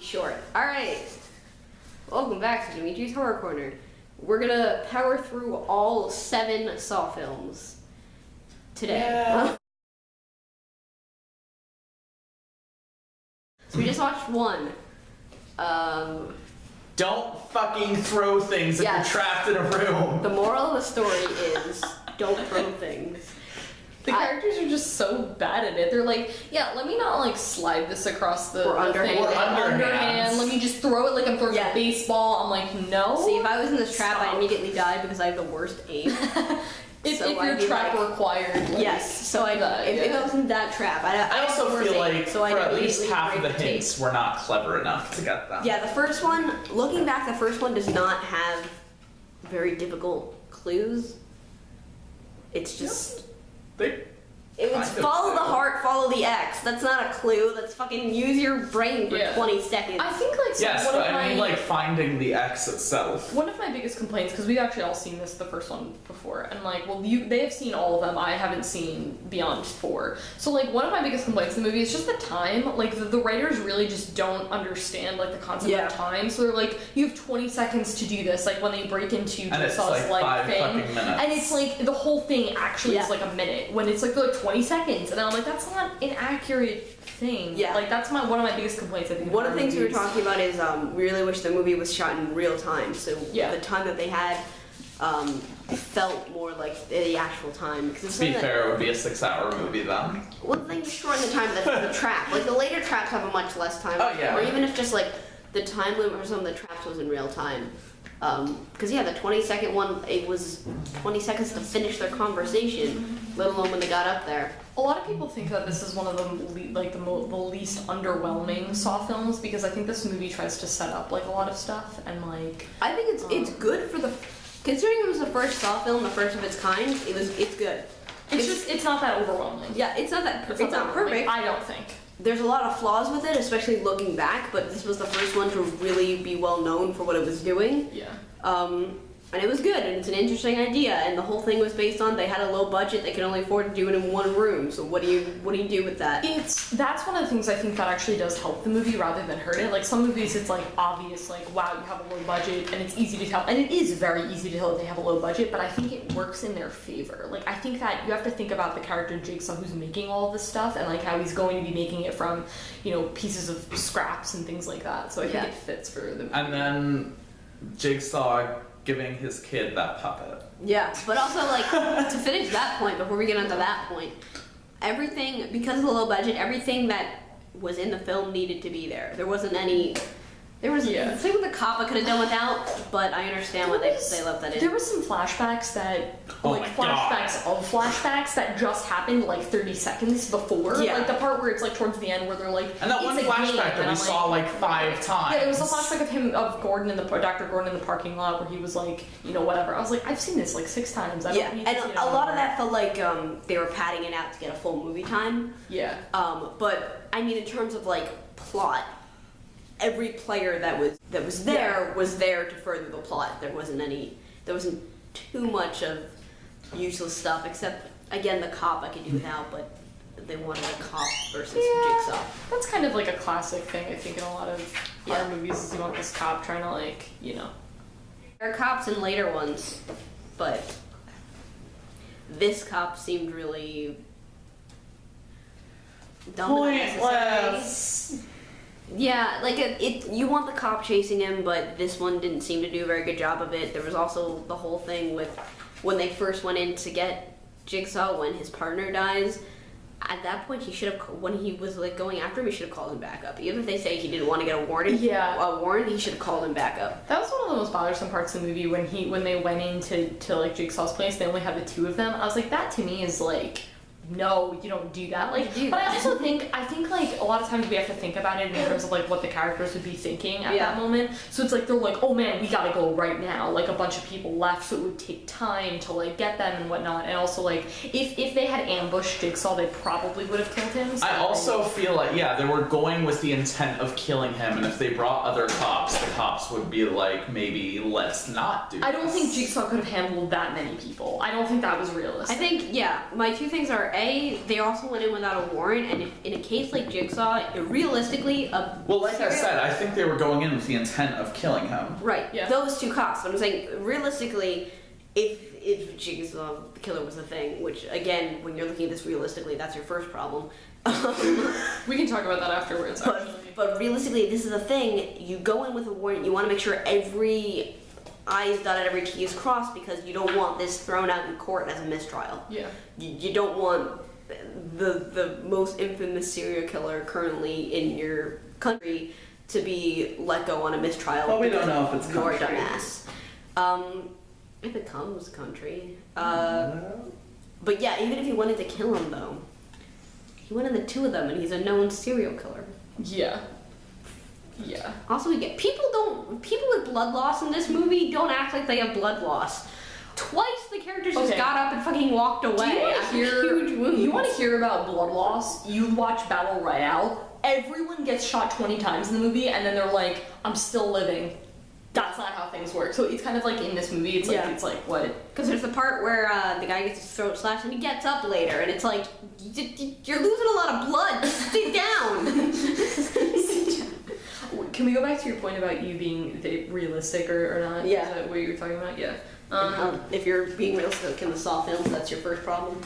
short. Alright. Welcome back to Dimitri's Horror Corner. We're gonna power through all 7 Saw films today. Yeah. So we just watched one. Don't fucking throw things if Yes. you're trapped in a room. The moral of the story is don't throw things. The characters are just so bad at it. They're like, yeah, let me not like slide this across the Or underhand. thing. Or underhand. Let me just throw it like I'm throwing Yeah. a baseball. I'm like, no. See, if I was in this trap, Stop. I'd immediately die because I have the worst aim. if so your I'd be trap like- required. Like, Yes, so if yeah. I was in that trap, I also feel like so for I'd at least immediately half of the break tape. hints we're not clever enough to get them. Yeah, the first one, looking back, the first one does not have very difficult clues. It's just, They, it was kind of follow the do. heart, follow the X. That's not a clue. That's fucking use your brain for Yeah. 20 seconds. I think like yes, one but of I mean my like finding the X itself. one of my biggest complaints, because we've actually all seen the first one before, and like, well, they have seen all of them. I haven't seen beyond 4. So like, one of my biggest complaints in the movie is just the time. Like, the writers really just don't understand like the concept Yeah. of time. So they're like, you have 20 seconds to do this. Like when they break into And it's Jigsaw's like like 5 thing, fucking minutes. and it's like the whole thing actually Yeah. is like a minute. When it's like they're like 20 seconds, and I'm like, that's not an accurate thing. Yeah. Like that's one of my biggest complaints. I think. One of the things we were movies. talking about is we really wish the movie was shot in real time. So Yeah. the time that they had felt more like the actual time. Because it's To be something that- fair, it would be a 6-hour movie then. Well, the thing is shorten the time that the trap. Like the later traps have a much less time. Oh, yeah. Or even if just like the time limit for some of the traps was in real time. Because yeah, the 20-second one, it was 20 seconds to finish their conversation, let alone when they got up there. A lot of people think that this is one of the the least underwhelming Saw films, because I think this movie tries to set up like a lot of stuff and like I think it's good for the, considering it was the first Saw film, the first of its kind. It's good. it's not that overwhelming. Yeah, it's not that. It's not that perfect. overwhelming, I don't think. There's a lot of flaws with it, especially looking back. But this was the first one to really be well known for what it was doing. Yeah. And it was good, and it's an interesting idea. And the whole thing was based on they had a low budget, they could only afford to do it in one room. So what do you do with that? That's one of the things I think that actually does help the movie rather than hurt it. Like some movies, it's like obvious, like wow, you have a low budget, and it's easy to tell, and it is very easy to tell that they have a low budget. But I think it works in their favor. Like I think that you have to think about the character Jigsaw who's making all of this stuff, and like how he's going to be making it from, pieces of scraps and things like that. So I think Yeah. it fits for the movie. And then Jigsaw giving his kid that puppet. Yeah, but also like to finish that point before we get onto that point, everything, because of the low budget, everything that was in the film needed to be there. There wasn't any. There was Yeah. the thing with the cop I could have done without, but I understand why they left that in. There were some flashbacks that, Oh like my flashbacks of flashbacks that just happened like 30 seconds before. Yeah. Like the part where it's like towards the end where they're like, And that it's one a game, flashback and that we I'm saw like 5 times. Yeah, there was a flashback of him, of Gordon Dr. Gordon in the parking lot where he was like, whatever. I was like, I've seen this like 6 times. I don't Yeah, need and to see it a lot of anymore. that felt like they were padding it out to get a full movie time. Yeah. But I mean, in terms of like plot, every player that was there was there to further the plot. There wasn't too much of useless stuff, except again the cop I could do without, but they wanted a cop versus Jigsaw. That's kind of like a classic thing I think in a lot of Yeah. horror movies is you want this cop trying to like, There are cops in later ones, but this cop seemed really dumb and unnecessary. Pointless. Yeah, like you want the cop chasing him, but this one didn't seem to do a very good job of it. There was also the whole thing with when they first went in to get Jigsaw when his partner dies. At that point, when he was like going after him, he should have called him back up. Even if they say he didn't want to get a warrant, he should have called him back up. That was one of the most bothersome parts of the movie when they went into like Jigsaw's place. They only had the 2 of them. I was like, that to me is like, no, you don't do that. Like, do but I that. also think like a lot of times we have to think about it in terms of like what the characters would be thinking at that moment. So it's like they're like, oh man, we gotta go right now. Like a bunch of people left, so it would take time to like get them and whatnot. And also like if they had ambushed Jigsaw, they probably would have killed him. So I also feel like, they were going with the intent of killing him, and if they brought other cops, the cops would be like, maybe let's not do I don't this. think Jigsaw could have handled that many people. I don't think that was realistic. I think my 2 things are way, they also went in without a warrant, and if, in a case like Jigsaw, realistically, Well, like I said, I think they were going in with the intent of killing him. right, Yeah. those two cops. I'm saying, realistically, if Jigsaw the killer was a thing, which again, when you're looking at this realistically, that's your first problem. We can talk about that afterwards, actually. But realistically, this is a thing. You go in with a warrant. You want to make sure every I is dotted, every T is crossed, because you don't want this thrown out in court as a mistrial. Yeah. You don't want the most infamous serial killer currently in your country to be let go on a mistrial. Well, we don't know if it's you're a country. dumbass. It becomes country. But yeah, even if he wanted to kill him, though, he went in the two of them, and he's a known serial killer. Yeah. Yeah. Also, we get people with blood loss in this movie don't act like they have blood loss. Twice the characters just Okay. got up and fucking walked away. Do you want to after hear? huge wounds. You want to hear about blood loss? You watch Battle Royale. Everyone gets shot 20 times in the movie, and then they're like, "I'm still living." That's not how things work. So it's kind of like in this movie. It's like Yeah. it's like what? Because there's the part where the guy gets his throat slashed and he gets up later, and it's like, you're losing a lot of blood. Sit down. Can we go back to your point about you being realistic or not? Yeah. Is that what you were talking about? Yeah. If you're being realistic in the Saw films, that's your first problem.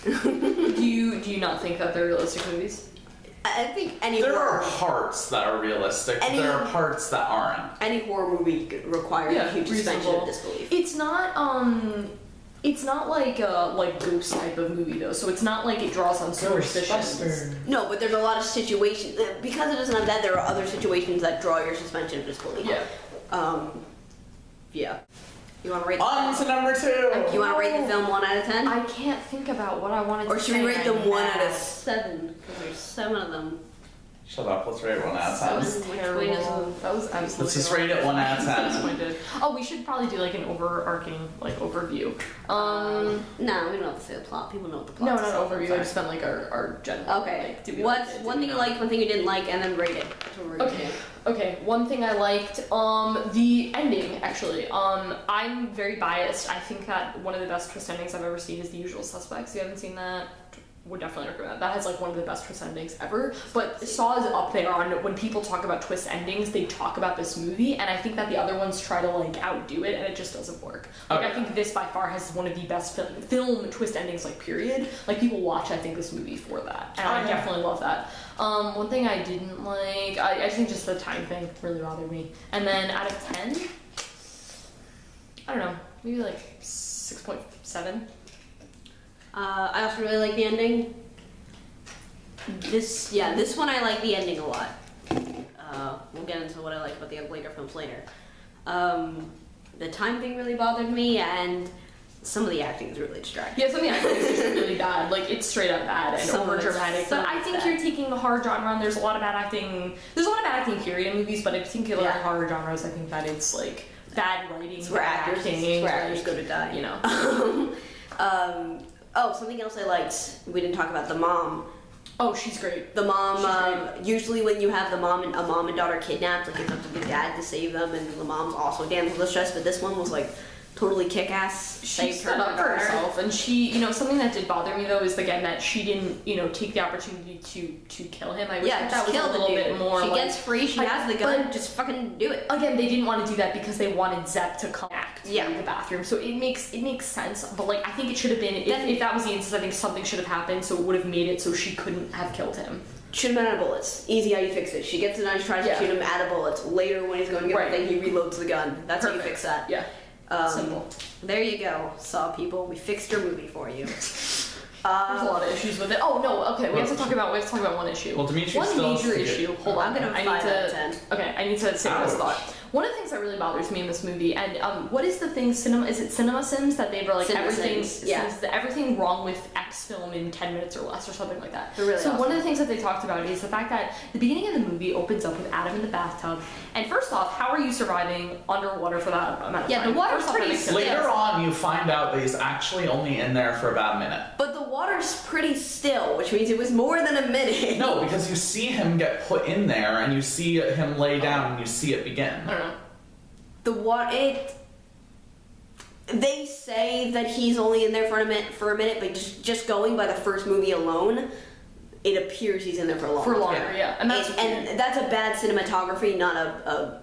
Do you not think that they're realistic movies? I think any There are horror, parts that are realistic, but there are parts that aren't. any horror movie requires a huge suspension of disbelief. It's not like ghost type of movie though, so it's not like it draws on superstitions. No, but there's a lot of situations because it doesn't have that. There are other situations that draw your suspension of disbelief. Yeah. Yeah. You want to rate? On to number 2. You want to rate the film 1 out of 10? I can't think about what I wanted to Or should say. we rate them right 1 now. out of 7? Because there's 7 of them. Shut up, let's rate 1 out of 10. That was Which terrible. way does That was absolutely. Let's just rate it 1 out of 10. Disappointed. Oh, we should probably do like an overarching overview. No, we don't have to say the plot. People know what the plot No, is. not overview. I just meant like our general. Okay. Like, did we What's like it? one Did we thing you not? liked, one thing you didn't like, and then rate it. That's what we're gonna Okay. do. Okay, one thing I liked, the ending, actually. I'm very biased. I think that one of the best twist endings I've ever seen is The Usual Suspects. You haven't seen that? Would definitely recommend that. That has like one of the best twist endings ever. But Saw is up there on when people talk about twist endings, they talk about this movie, and I think that the other ones try to like outdo it, and it just doesn't work. Like Okay. I think this by far has one of the best film twist endings, like period. Like people watch, I think, this movie for that, and I Okay. definitely love that. One thing I didn't like, I think just the time thing really bothered me. And then out of 10, I don't know, maybe like 6.7. I also really like the ending. This one I like the ending a lot. We'll get into what I like about the later films later. The time thing really bothered me, and some of the acting is really distracting. Yeah, some of the acting is just really bad. Like, it's straight up bad and Some of over it's- dramatic. some But of I it's think bad. you're taking the horror genre, and there's a lot of bad acting. There's a lot of bad acting, period, in movies, but in particular Yeah. in horror genres, I think that it's like bad writing, It's where bad actors, acting, it's where actors like, go to die. you know. Oh, something else I liked. We didn't talk about the mom. Oh, she's great. The mom. She's Usually, when you have a mom and daughter kidnapped, like it's up to the dad to save them, and the mom's also damsel in distress. But this one was like totally kick-ass. She stood up for herself, and she, something that did bother me though is again that she didn't, take the opportunity to kill him. I wish Yeah, that just was kill a the little dude. bit more. She like, gets free. She I- has the gun. but- Just fucking do it. Again, they didn't want to do that because they wanted Zepp to come back to Yeah. the bathroom. So it makes sense, but like I think it should have been Then- if that was the instance, I think something should have happened so it would have made it so she couldn't have killed him. Shoot him out of bullets. Easy how you fix it. She gets the knife, tries to Yeah. shoot him out of bullets. Later, when he's going to get Right. the thing, he reloads the gun. That's how you Perfect. fix that. Yeah. Simple. There you go, Saw people. We fixed your movie for you. There's a lot of issues with it. Oh no, okay, we have to talk about one issue. Well, Dimitri one still has major to get- issue. Hold on, I'm gonna I 5 need out of to. 10. Okay, I need to say this Ouch. thought. One of the things that really bothers me in this movie, and what is the thing? Is it Cinema Sims that they were like Cinema everything? Sims, yeah. Everything wrong with X film in 10 minutes or less, or something like that. They're really so one awesome. of the things that they talked about is the fact that the beginning of the movie opens up with Adam in the bathtub, and first off, how are you surviving underwater for that amount of Yeah, time? the water's First off, that pretty makes sense. Later on, you find out that he's actually only in there for about a minute. But the water's pretty still, which means it was more than a minute. No, because you see him get put in there, and you see him lay down, and you see it begin. I don't know. The water, they say that he's only in there for a minute, but just going by the first movie alone, it appears he's in there for a long time. For longer, yeah. And that's a bad cinematography, not a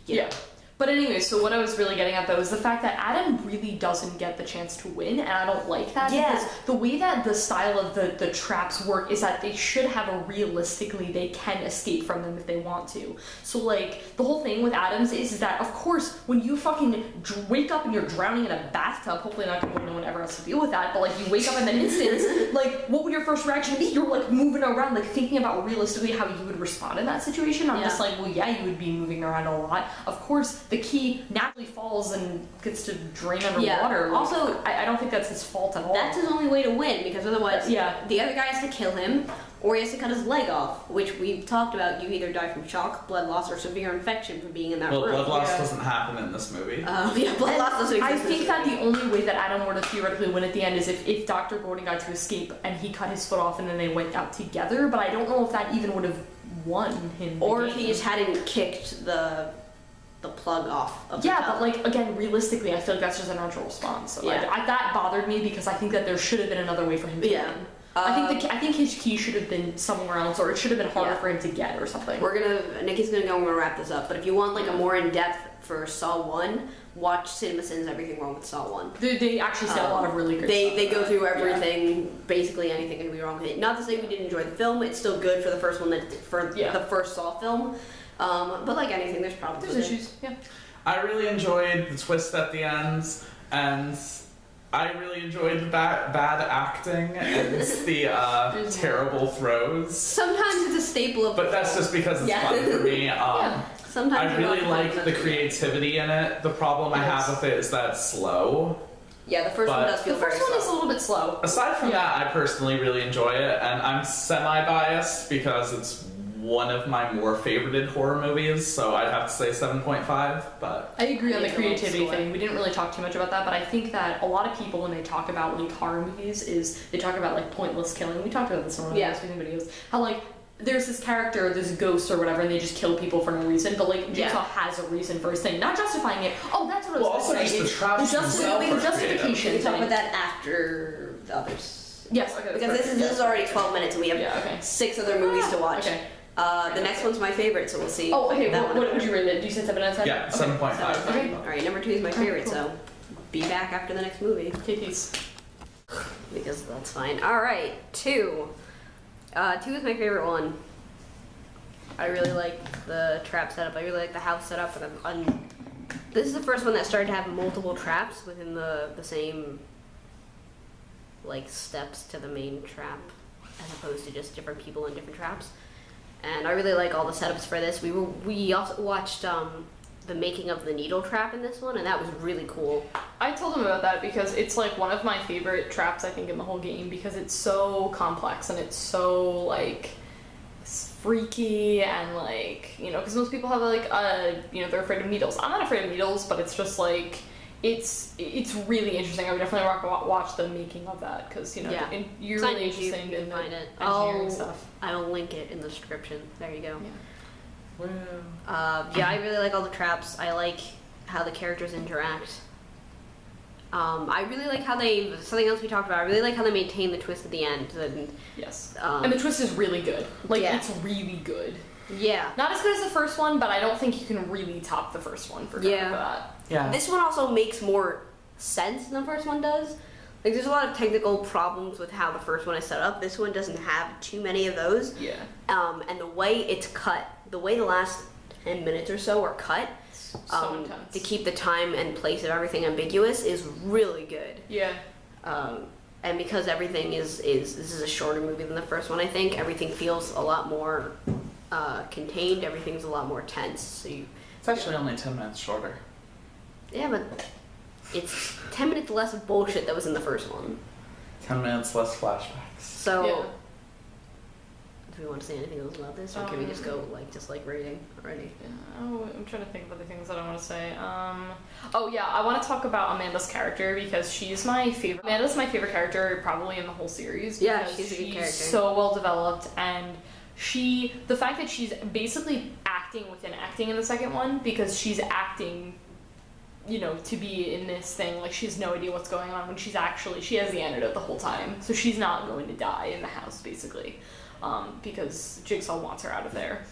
yeah. But anyway, so what I was really getting at though is the fact that Adam really doesn't get the chance to win, and I don't like that because the way that the style of the traps work is that they should have a realistically they can escape from them if they want to. So like the whole thing with Adams is that of course when you fucking wake up and you're drowning in a bathtub, hopefully not going to no one ever has to deal with that, but like you wake up in that instance, like what would your first reaction be? You're like moving around, like thinking about realistically how you would respond in that situation. I'm just like, well yeah, you would be moving around a lot. Of course the key naturally falls and gets to drain underwater. Like, also, I don't think that's his fault at all. That's his only way to win, because otherwise the other guy has to kill him, or he has to cut his leg off, which we've talked about. You either die from shock, blood loss, or severe infection from being in that room. Well, blood loss doesn't happen in this movie. Blood loss doesn't exist. I think that the only way that Adam were to theoretically win at the end is if Dr. Gordon got to escape and he cut his foot off and then they went out together, but I don't know if that even would have won him. Or if he just hadn't kicked the plug off of the tub. But like again, realistically, I feel like that's just a natural response. So that bothered me because I think that there should have been another way for him to win. I think his key should have been somewhere else, or it should have been harder for him to get, or something. Nikki's gonna go and we're gonna wrap this up. But if you want like a more in depth for Saw 1, watch CinemaSins Everything Wrong with Saw 1. They actually say a lot of really great stuff. They go through everything, basically anything that could be wrong with it. Not to say we didn't enjoy the film; it's still good for the first one, the first Saw film. But like anything, there's problems. There's issues. Yeah. I really enjoyed the twist at the end, and I really enjoyed the bad acting and the terrible throws. Sometimes it's a staple of. But that's just because it's fun for me. Sometimes I really like the creativity in it. The problem I have with it is that it's slow. Yeah, the first one does feel very slow. The first one is a little bit slow. Aside from that, I personally really enjoy it, and I'm semi-biased because it's one of my more favorited horror movies, so I'd have to say 7.5, but... I agree on the creativity thing. We didn't really talk too much about that, but I think that a lot of people, when they talk about like horror movies, is they talk about like pointless killing. We talked about this in one of the last videos. How like there's this character, this ghost or whatever, and they just kill people for no reason, but like Jigsaw has a reason for his thing. Not justifying it. Oh, that's what I was going to say. The justification. We talk about that after the others. Yes, okay. Because this is already 12 minutes and we have 6 other movies to watch. Okay. The next one's my favorite, so we'll see. Oh, okay. What would you rate it? Do you say 7 out of 10? Yeah, 7.5. Okay. Alright, number 2 is my favorite, so be back after the next movie. Okay, peace. Because that's fine. Alright, 2. 2 is my favorite one. I really like the trap setup. I really like the house setup. And this is the first one that started to have multiple traps within the same like steps to the main trap, as opposed to just different people in different traps. And I really like all the setups for this. We also watched the making of the needle trap in this one, and that was really cool. I told him about that because it's like one of my favorite traps I think in the whole game, because it's so complex and it's so like freaky and like, you know, because most people have like you know, they're afraid of needles. I'm not afraid of needles, but it's just like it's really interesting. I would definitely watch the making of that, because, you know, you're really interested in the engineering stuff. I'll link it in the description. There you go. Yeah. Yeah, I really like all the traps. I like how the characters interact. I really like how something else we talked about, I really like how they maintain the twist at the end. And, yes. And the twist is really good. Like, it's really good. Yeah. Not as good as the first one, but I don't think you can really top the first one for that. Yeah. This one also makes more sense than the first one does. Like, there's a lot of technical problems with how the first one is set up. This one doesn't have too many of those. Yeah. And the way it's cut, the way the last 10 minutes or so are cut, so intense. To keep the time and place of everything ambiguous is really good. Yeah. And because everything this is a shorter movie than the first one, I think, everything feels a lot more contained, everything's a lot more tense. So it's actually only 10 minutes shorter. Yeah, but it's 10 minutes less of bullshit that was in the first one. 10 minutes less flashbacks. So, do we want to say anything else about this, or can we just go like rating already? Yeah. Oh, I'm trying to think of other things that I want to say. Oh yeah, I want to talk about Amanda's character, because she's my favorite. Amanda's my favorite character probably in the whole series. Yeah, she's a good character. So well developed, and the fact that she's basically acting within acting in the second one, because she's acting you know, to be in this thing, like, she has no idea what's going on when she has the antidote the whole time, so she's not going to die in the house, basically, because Jigsaw wants her out of there.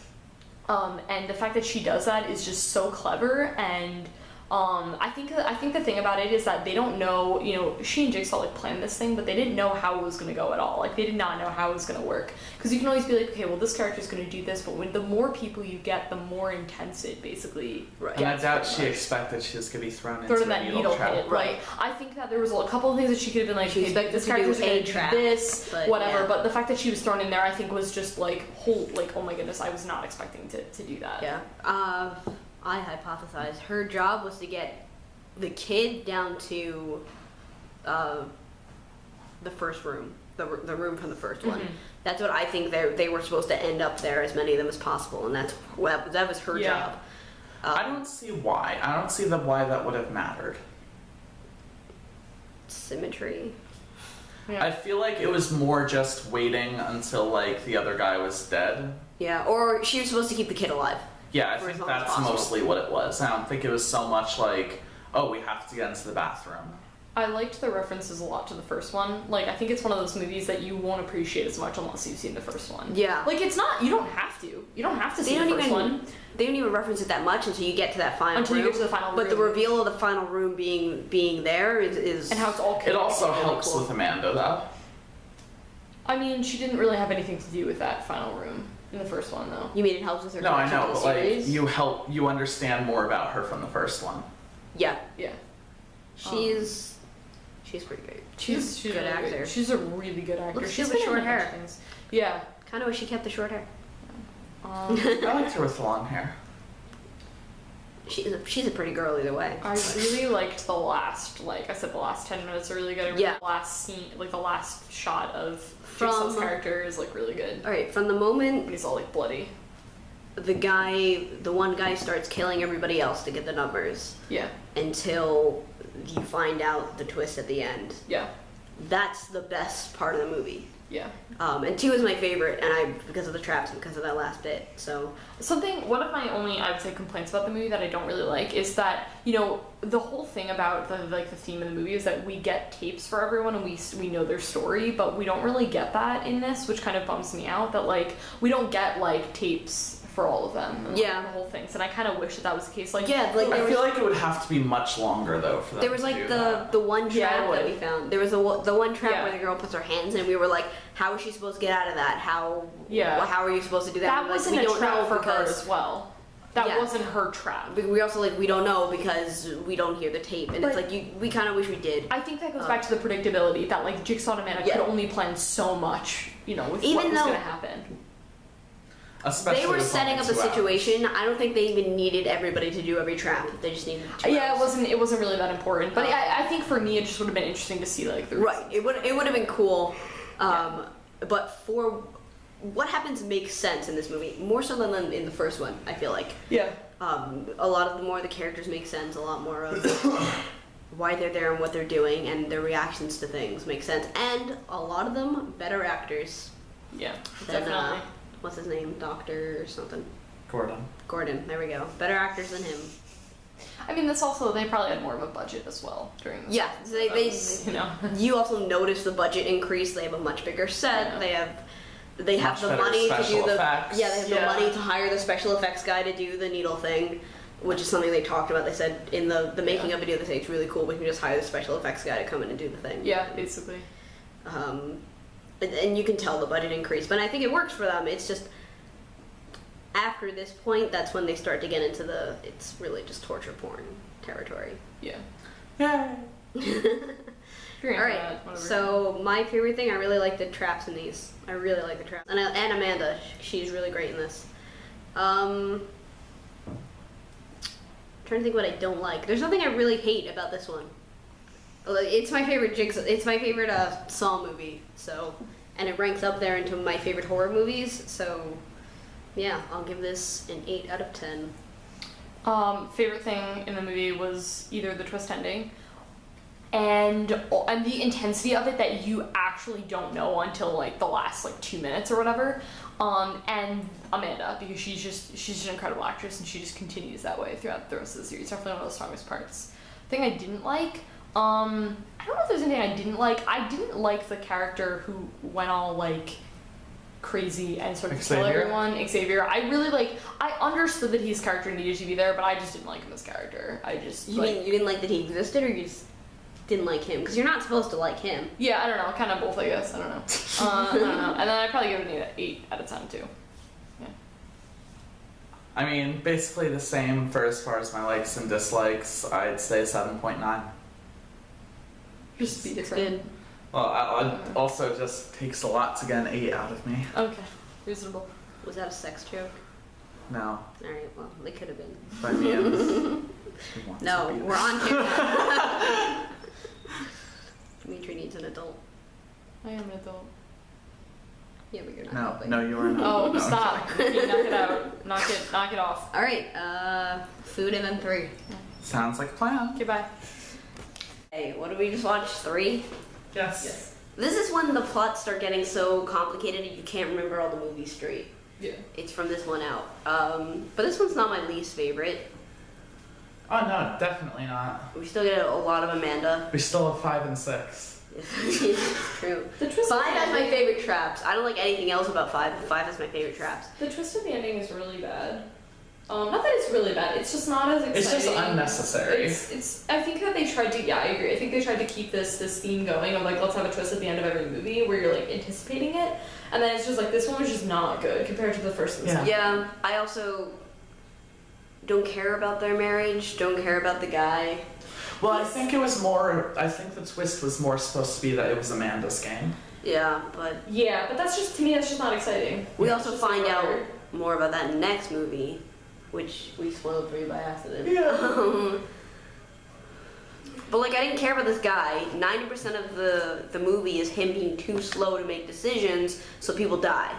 And the fact that she does that is just so clever, and I think the thing about it is that they don't know, you know, she and Jigsaw like planned this thing, but they didn't know how it was going to go at all. Like, they did not know how it was going to work, because you can always be like, okay, well, this character's going to do this, but when the more people you get, the more intense it basically Right. And I gets, doubt pretty she much. expected she was going to be thrown Sort into of that a needle trap. hit, Right. right? I think that there was a couple of things that she could have been like, She okay, expected this to do character's a going to do trap, this, but whatever. yeah. But the fact that she was thrown in there, I think, was just like, oh my goodness, I was not expecting to do that. Yeah. I hypothesized her job was to get the kid down to the first room, the room from the first one. Mhm. That's what I think they were supposed to end up there, as many of them as possible, and that was her Yeah. job. I don't see why. I don't see why that would have mattered. Symmetry. Yeah. I feel like it was more just waiting until like the other guy was dead. Yeah, or she was supposed to keep the kid alive. Yeah, I For as think long as that's possible. mostly what it was. I don't think it was so much like, oh, we have to get into the bathroom. I liked the references a lot to the first one. Like, I think it's one of those movies that you won't appreciate as much unless you've seen the first one. Yeah. Like, it's not, you don't have to. You don't have to see They the don't first even one. they don't even reference it that much until you get to that final Until room. you get to the final But the room. reveal of the final room being there is And how it's all It connected. also really helps cool. with Amanda, though. I mean, she didn't really have anything to do with that final room in the first one, though. You mean it helps with her No, I connection know, to the but like series? you understand more about her from the first one. Yeah, Yeah. she's pretty great. She's a good really actor. She's a really good actor. Looks She's good with been in short a bunch hair. of things. Yeah. Kind of wish she kept the short hair. I liked her with long hair. She's a pretty girl either way. I really liked the last, like I said, the last 10 minutes are really good. I really Yeah. The last scene, like the last shot of Jigsaw's From- character is like really good. All right, from the moment When he's all like bloody. the one guy starts killing everybody else to get the numbers Yeah. until you find out the twist at the end. Yeah. That's the best part of the movie. Yeah. And 2 is my favorite, and because of the traps and because of that last bit. So One of my only, I would say, complaints about the movie that I don't really like is that, you know, the whole thing about the theme of the movie is that we get tapes for everyone and we know their story, but we don't really get that in this, which kind of bums me out, that like we don't get like tapes for all of them. And, Yeah. Like, the whole thing. And I kind of wish that was the case. Like, yeah, like I there feel was, like it would have to be much longer though for them there was to like do the that. the one Yeah, trap it that would. we found. There was the one trap Yeah. where the girl puts her hands in, and we were like, how is she supposed to get out of that? How are you supposed to do that? that We were like, wasn't we a don't trap know for her because as well. That Yeah. wasn't her trap. we also like we don't know because we don't hear the tape, and it's But- like we kind of wish we did. I think that goes back to the predictability that like Jigsaw and Amanda Yeah. could only plan so much, you know, with Even what was though- going to happen. Especially They were with setting only up a 2 hours. situation. I don't think they even needed everybody to do every trap. They just needed 2 Yeah, hours. it wasn't really that important. But I think for me, it just would have been interesting to see like the Right. It would have been cool. But for what happens makes sense in this movie more so than in the first one. I feel like Yeah. a lot of the more the characters make sense. A lot more of why they're there and what they're doing and their reactions to things make sense. And a lot of them better actors Yeah. than Definitely. what's his name, Doctor or something. Gordon. Gordon. There we go. Better actors than him. I mean, this also they probably had more of a budget as well during. This. Yeah, they You know. you also notice the budget increase. They have a much bigger set. Yeah. They have Much the better money to do special the effects. yeah. They have Yeah. the money to hire the special effects guy to do the needle thing, which is something they talked about. They said in the making Yeah. of video, they say it's really cool. We can just hire the special effects guy to come in and do the thing. Yeah, basically. And you can tell the budget increase, but I think it works for them. It's just after this point, that's when they start to get into it's really just torture porn territory. Yeah. Yeah. If you're into All right, that, whatever. so my favorite thing, I really like the traps in these. I really like the traps. And Amanda, she's really great in this. Trying to think what I don't like. There's nothing I really hate about this one. It's my favorite It's my favorite Saw movie. So, and it ranks up there into my favorite horror movies. So, yeah, I'll give this an 8 out of 10. Favorite thing in the movie was either the twist ending and the intensity of it that you actually don't know until like the last like 2 minutes or whatever. And Amanda, because she's just an incredible actress and she just continues that way throughout the rest of the series. Definitely one of the strongest parts. Thing I didn't like. I don't know if there's anything I didn't like. I didn't like the character who went all like crazy and sort of kill everyone. Xavier. I understood that his character needed to be there, but I just didn't like him as character. You didn't like that he existed, or you just didn't like him? Because you're not supposed to like him. Yeah, I don't know. Kind of both, I guess. I don't know. I don't know. And then I'd probably give it an 8 out of 10 too. Yeah. I mean, basically the same for as far as my likes and dislikes. I'd say 7.9. Just be different. Good. Well, it also just takes a lot to get an 8 out of me. Okay, reasonable. Was that a sex joke? No. Alright, well, they could have been. By me, it was... No, we're on camera. Dimitri needs an adult. I am an adult. Yeah, but you're not helping. No, you are not. Oh, No, stop. You knock it out. Knock it off. Alright, food and then 3. Sounds like a plan. Okay, bye. Hey, what did we just watch? 3? Yes. This is when the plots start getting so complicated you can't remember all the movies straight. Yeah. It's from this one out. But this one's not my least favorite. Oh, no, definitely not. We still get a lot of Amanda. We still have 5 and 6. It's true. The twist 5 of the has my ending- favorite traps. I don't like anything else about 5, but 5 has my favorite traps. The twist of the ending is really bad. Not that it's really bad. It's just not as exciting. It's just unnecessary. It's. I think that they tried to. Yeah, I agree. I think they tried to keep this theme going of like, let's have a twist at the end of every movie where you're like anticipating it, and then it's just like this one was just not good compared to the first and second. Yeah, I also don't care about their marriage. Don't care about the guy. Well, I think it was more... I think the twist was more supposed to be that it was Amanda's game. Yeah, but Yeah, but that's just to me. That's just not exciting. we It's also just find like, out whatever. more about that next movie, which we spoiled for you by accident. Yeah. But like, I didn't care about this guy. 90% of the movie is him being too slow to make decisions, so people die.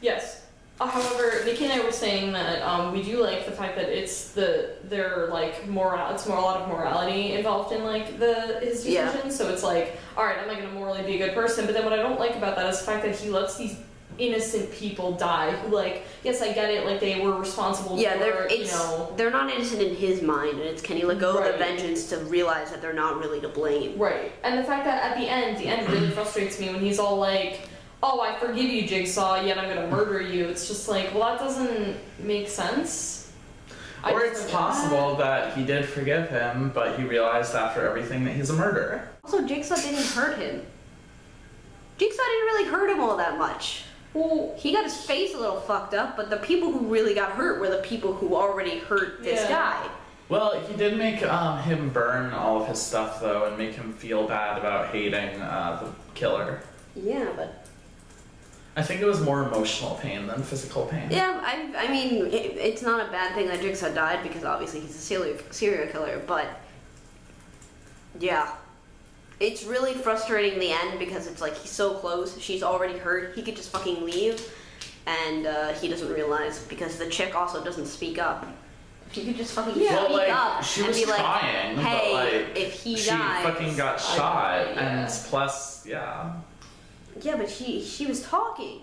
Yes. However, Nikki and I were saying that we do like the fact that it's they're like moral. It's more a lot of morality involved in like his decisions. Yeah. So it's like, all right, am I going to morally be a good person? But then what I don't like about that is the fact that he lets these innocent people die. Who like, yes, I get it. Like they were responsible. Yeah, for, they're not innocent in his mind, and it's can he let go of the Right. vengeance to realize that they're not really to blame. Right. And the fact that at the end really frustrates me when he's all like, oh, I forgive you, Jigsaw, yet I'm gonna murder you. It's just like, well, that doesn't make sense. Or it's possible that he did forgive him, but he realized after everything that he's a murderer. Also, Jigsaw didn't hurt him. Jigsaw didn't really hurt him all that much. Well, He got his face a little fucked up, but the people who really got hurt were the people who already hurt this Yeah. guy. Well, he did make him burn all of his stuff, though, and make him feel bad about hating the killer. Yeah, but I think it was more emotional pain than physical pain. yeah, I mean, it's not a bad thing that Jigsaw died because obviously he's a serial killer, but yeah. It's really frustrating in the end because it's like he's so close, she's already hurt, he could just fucking leave, and he doesn't realize because the chick also doesn't speak up. If you could just fucking Yeah. Well, speak like, up she and was be like, trying, hey, but like, if he she dies, fucking got shot, yeah. and plus, yeah. Yeah, but she was talking.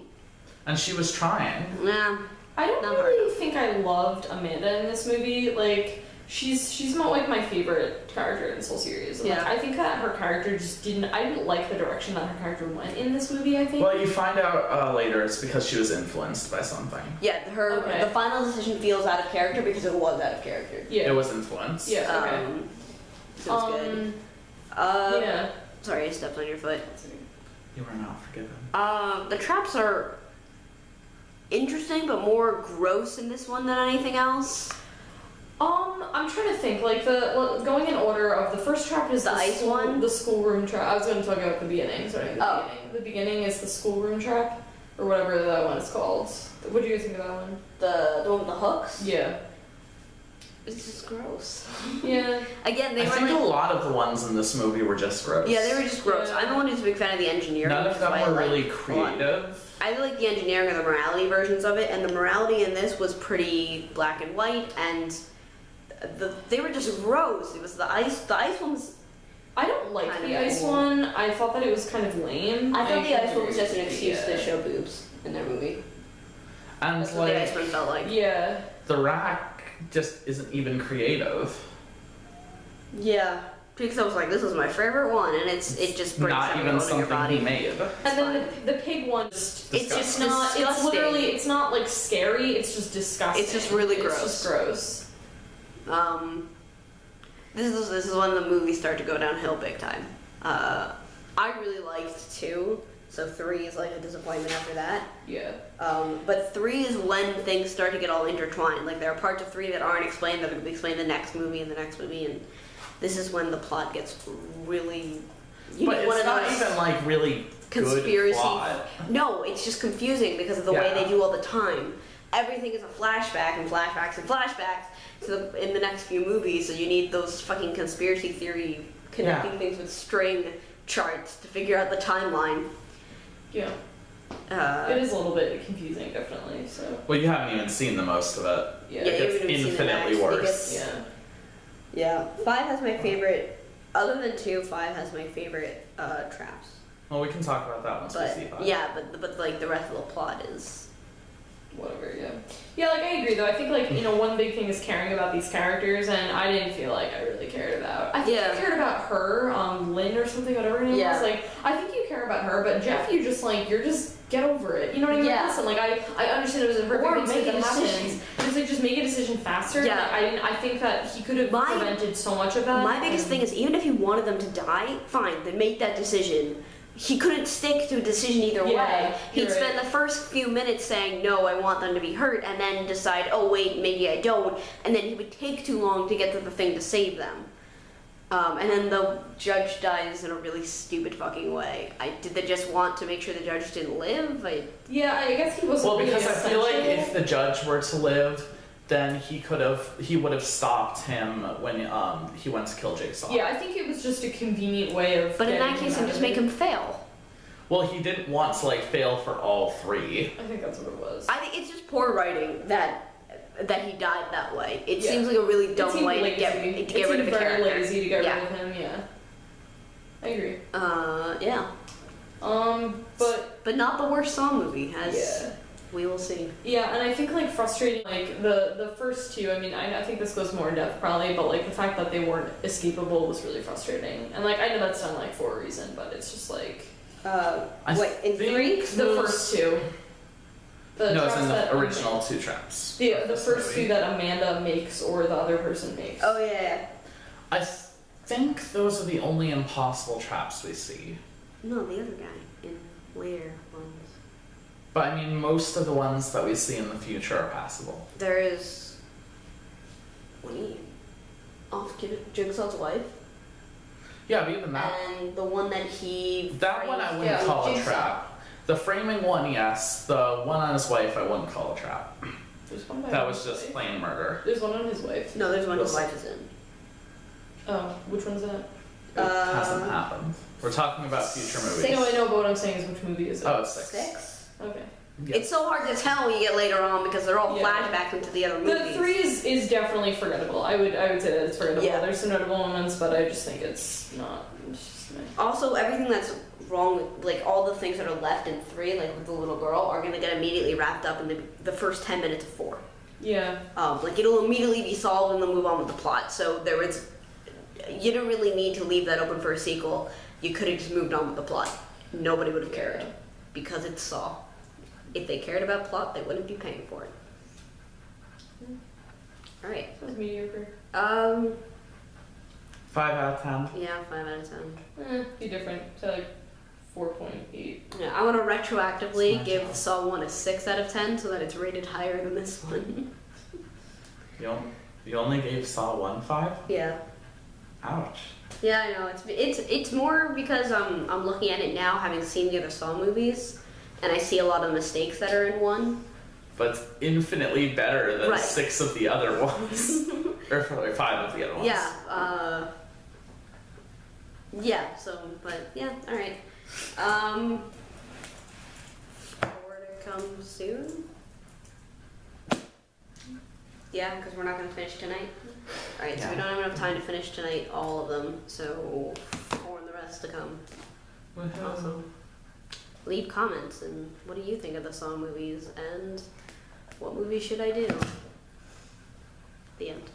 And she was trying. Nah. I don't Not really think I loved Amanda in this movie. Like, she's not like my favorite character in this whole series. And, like, Yeah. I think that her character just I didn't like the direction that her character went in this movie, I think. Well, you find out later it's because she was influenced by something. Yeah, Okay. the final decision feels out of character because it was out of character. Yeah. It was influenced. Yeah, okay. So it's good. Yeah. Sorry, I stepped on your foot. You were not forgiven. The traps are interesting, but more gross in this one than anything else. I'm trying to think. Like going in order of the first trap is The ice one? the schoolroom trap. I was going to talk about the beginning. Sorry, Oh. beginning. The beginning is the schoolroom trap, or whatever that one is called. What do you guys think of that one? The one with the hooks? Yeah. It's just gross. Yeah. Again, they I were think like, a lot of the ones in this movie were just gross. yeah, they were just gross. Yeah. I'm the one who's a big fan of the engineering. None of which is why them I were really like a lot. creative. I like the engineering or the morality versions of it, and the morality in this was pretty black and white, and they were just gross. It was the ice. The ice one was. I don't like Kind the of ice cool. one. I thought that it was kind of lame. I thought the ice one was agree just an with excuse you, to show boobs in their movie. And That's what the ice like, one felt like. Yeah. the rack just isn't even creative. Yeah. Because I was like, this is my favorite one, and it just brings Not everyone even in your something body. he made. And then the pig one, It's just not. It's disgusting. literally. It's not like scary. It's just disgusting. It's just really gross. It's just gross. This is when the movies start to go downhill big time. I really liked 2, so 3 is like a disappointment after that. Yeah. But 3 is when things start to get all intertwined. Like there are parts of 3 that aren't explained that are going to be explained in the next movie and the next movie, and this is when the plot gets really. But it's not even like really conspiracy. Good plot. No, it's just confusing because of the way they do all the time. Everything is a flashback and flashbacks and flashbacks in the next few movies. So you need those fucking conspiracy theory connecting things with string charts to figure out the timeline. Yeah. It is a little bit confusing, definitely. So. Well, you haven't even seen the most of it. Yeah. It gets infinitely worse. Yeah. 5 has my favorite. Other than 2, 5 has my favorite traps. Well, we can talk about that once we see 5. Yeah, but like the rest of the plot is. Whatever, yeah. Yeah, like, I agree, though. I think, like, you know, one big thing is caring about these characters, and I didn't feel like I really cared about... I think I cared about her, Lynn or something, whatever her name was. Like, I think you care about her, but Jeff, you just, like, you're just... Get over it. You know what I mean? Yeah. Listen, like, I understand it was a perfect thing that happens. Just, like, just make a decision faster. Yeah. Like, I think that he could have prevented so much of that. My biggest thing is, even if he wanted them to die, fine, then make that decision. He couldn't stick to a decision either way. He'd spend the first few minutes saying, no, I want them to be hurt, and then decide, oh, wait, maybe I don't. And then he would take too long to get to the thing to save them. And then the judge dies in a really stupid fucking way. Did they just want to make sure the judge didn't live? I guess he wasn't. Well, because really I feel like if the judge were to live, then he would have stopped him when he went to kill Jigsaw. Yeah, I think it was just a convenient way of. But in that case, just make him fail. Well, he didn't want to like fail for all 3. I think that's what it was. I think it's just poor writing that he died that way. It seems like a really dumb way to get rid of a character. Very lazy to get rid of him. Yeah, I agree. Yeah. But not the worst Saw movie. We will see. Yeah, and I think like frustrating, like the first 2. I mean, I think this goes more in depth probably, but like the fact that they weren't escapable was really frustrating. And like I know that's done like for a reason, but it's just like. In 3? The first 2. No, it's in the original 2 traps. Yeah, the first 2 that Amanda makes or the other person makes. Oh yeah. I think those are the only impossible traps we see. No, the other guy in later ones. But I mean, most of the ones that we see in the future are passable. There is. What do you mean? Jigsaw's wife. Yeah, but even that. And the one that he. That one I wouldn't call a trap. The framing one, yes. The one on his wife, I wouldn't call a trap. There's one by that was just plain murder. There's one on his wife. No, there's one his wife is in. Oh, which one's that? It hasn't happened. We're talking about future movies. No, I know, but what I'm saying is which movie is it? Oh, it's 6. 6? Okay. Yep. It's so hard to tell when you get later on because they're all flashbacks into the other movies. The 3 is definitely forgettable. I would say that it's forgettable. Yeah. There's some notable moments, but I just think it's not. It's just also, everything that's wrong with, like, all the things that are left in 3, like with the little girl, are gonna get immediately wrapped up in the first 10 minutes of 4. Yeah. Like, it'll immediately be solved and they'll move on with the plot. So you don't really need to leave that open for a sequel. You could have just moved on with the plot. Nobody would have cared because it's Saw. If they cared about plot, they wouldn't be paying for it. All right. That was mediocre. 5 out of 10. Yeah, 5 out of 10. Be different. So like 4.8. Yeah, I want to retroactively give Saw 1 a 6 out of 10 so that it's rated higher than this one. You only gave Saw 1 5? Yeah. Ouch. Yeah, I know. It's more because I'm looking at it now, having seen the other Saw movies, and I see a lot of mistakes that are in 1. But it's infinitely better than 6 of the other ones. Or 5 of the other ones. Yeah. But yeah, alright. More to come soon? Yeah, because we're not going to finish tonight. Alright, so we don't have enough time to finish tonight, all of them, so 4 and the rest to come. Awesome. Leave comments, and what do you think of the Saw movies, and what movie should I do? The end.